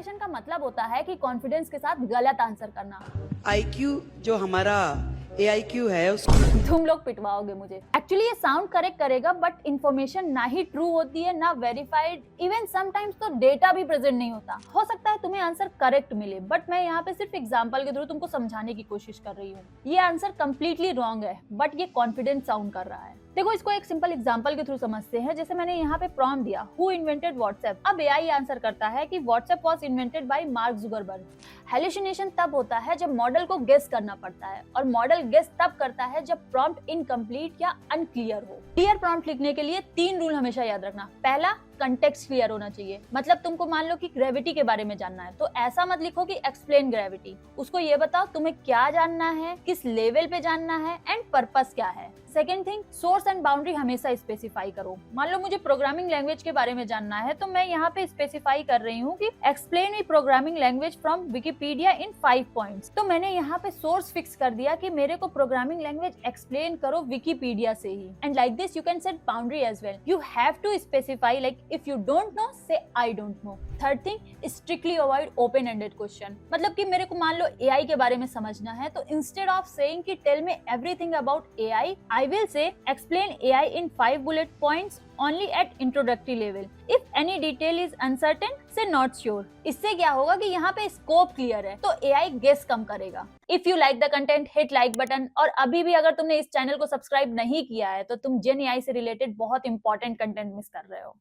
Hallucination का मतलब होता है कि कॉन्फिडेंस के साथ गलत आंसर करना। आईक्यू जो हमारा AIQ है उस तुम लोग पिटवाओगे मुझे। एक्चुअली ये साउंड करेक्ट करेगा, बट इन्फॉर्मेशन ना ही ट्रू होती है ना वेरीफाइड, इवन समटाइम्स तो डेटा भी प्रेजेंट नहीं होता। हो सकता है तुम्हें आंसर करेक्ट मिले, बट मैं यहाँ पे सिर्फ एग्जांपल के थ्रू तुमको समझाने की कोशिश कर रही हूँ। ये आंसर कंप्लीटली रॉन्ग है, बट ये कॉन्फिडेंट साउंड कर रहा है। देखो, इसको एक सिंपल एग्जांपल के थ्रू समझते हैं। जैसे मैंने यहाँ पे प्रॉम्प्ट दिया, हु इन्वेंटेड व्हाट्सएप। अब एआई आंसर करता है कि WhatsApp was invented by mark Zuckerberg. Hallucination तब होता है जब मॉडल को गेस करना पड़ता है, और मॉडल गेस तब करता है जब प्रॉम्प्ट इनकम्प्लीट या अनक्लियर हो। क्लियर प्रॉम्प्ट लिखने के लिए 3 रूल हमेशा याद रखना। पहला, कंटेक्स्ट क्लियर होना चाहिए। मतलब तुमको मान लो कि ग्रेविटी के बारे में जानना है, तो ऐसा मत लिखो कि एक्सप्लेन ग्रेविटी। उसको ये बताओ तुम्हें क्या जानना है, किस लेवल पे जानना है, एंड पर्पस क्या है। Second thing, source and boundary हमेशा स्पेसिफाई करो। मान लो मुझे प्रोग्रामिंग लैंग्वेज के बारे में जानना है, तो मैं यहाँ पे स्पेसिफाई कर रही हूँ कि explain me programming language from Wikipedia in 5 points. तो मैंने यहाँ पे सोर्स फिक्स कर दिया कि मेरे को प्रोग्रामिंग लैंग्वेज एक्सप्लेन करो विकिपीडिया से ही। And like this you can set boundary as well. You have to specify, like if you don't know say I don't know. Third thing, strictly avoid open ended question. मतलब कि मेरे को मान लो AI के बारे में समझना है, तो इंस्टेड ऑफ सेइंग कि tell me everything about AI, I will say explain AI in 5 bullet points only at introductory level. If any detail is uncertain, say not sure. इससे क्या होगा कि यहाँ पे स्कोप क्लियर है, तो AI गेस कम करेगा। If you like the content, hit like button। और अभी भी अगर तुमने इस चैनल को सब्सक्राइब नहीं किया है, तो तुम जेन AI से रिलेटेड बहुत इंपॉर्टेंट कंटेंट मिस कर रहे हो।